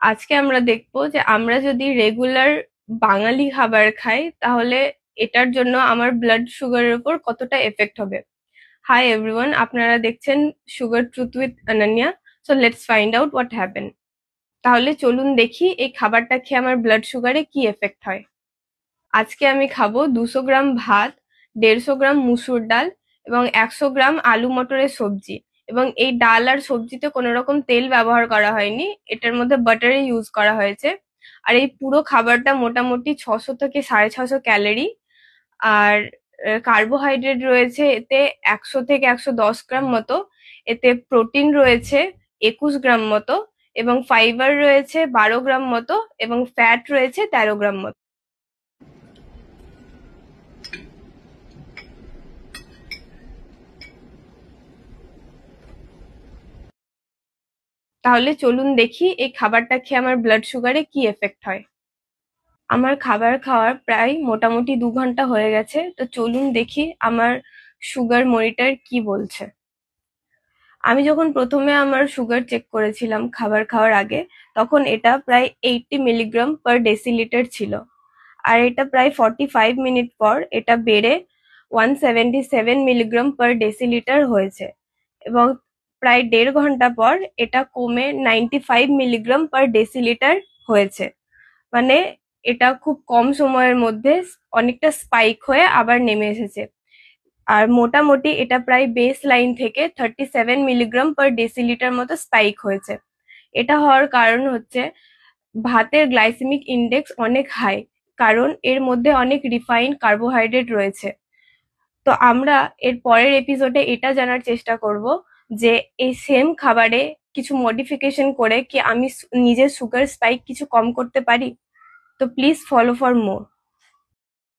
আজকে আমরা দেখবো যে আমরা যদি রেগুলার বাঙালি খাবার খাই তাহলে এটার জন্য আমার ব্লাড সুগারের উপর কতটা এফেক্ট হবে। হাই এভরিওয়ান, আপনারা দেখছেন sugar truth with Ananya. So let's find out what happen. তাহলে চলুন দেখি এই খাবারটা খেয়ে আমার ব্লাড সুগারে কি এফেক্ট হয়। আজকে আমি খাবো 200 গ্রাম ভাত, 150 গ্রাম মুসুর ডাল এবং 100 গ্রাম আলু মটরের সবজি। এবং এই ডাল আর সবজিতে কোনো রকম তেল ব্যবহার করা হয়নি, এটার মধ্যে বাটারে ইউজ করা হয়েছে। আর এই পুরো খাবারটা মোটামুটি 600 থেকে 650 ক্যালোরি। আর কার্বোহাইড্রেট রয়েছে এতে 100 থেকে 110 গ্রাম মতো। এতে প্রোটিন রয়েছে 21 গ্রাম মতো, এবং ফাইবার রয়েছে 12 গ্রাম মতো, এবং ফ্যাট রয়েছে 13 গ্রাম মতো। তাহলে চলুন দেখি এই খাবারটা খেয়ে আমার ব্লাড সুগারে কি এফেক্ট হয়। আমার খাবার খাওয়ার প্রায় মোটামুটি 2 ঘন্টা হয়ে গেছে, তো চলুন দেখি আমার সুগার মনিটর কি বলছে। আমি যখন প্রথমে আমার সুগার চেক করেছিলাম খাবার খাওয়ার আগে, তখন এটা প্রায় 80 মিলিগ্রাম/ডেসিলিটার ছিল। আর এটা প্রায় 45 মিনিট পর এটা বেড়ে 177 মিলিগ্রাম/ডেসিলিটার হয়েছে, এবং প্রায় 1.5 ঘন্টা পর এটা কমে 95 মিলিগ্রাম/ডেসিলিটার হয়েছে। মানে এটা খুব কম সময়ের মধ্যে অনেকটা স্পাইক হয়ে আবার নেমে এসেছে। আর মোটামুটি এটা প্রায় বেস লাইন থেকে 37 মিলিগ্রাম/ডেসিলিটার মতো স্পাইক হয়েছে। এটা হওয়ার কারণ হচ্ছে ভাতের গ্লাইসেমিক ইন্ডেক্স অনেক হাই, কারণ এর মধ্যে অনেক রিফাইন্ড কার্বোহাইড্রেট রয়েছে। তো আমরা এর পরের এপিসোডে এটা জানার চেষ্টা করব যে এই সেম খাবারে কিছু মডিফিকেশন করে কি আমি নিজের সুগার স্পাইক কিছু কম করতে পারি। তো প্লিজ ফলো ফর মোর।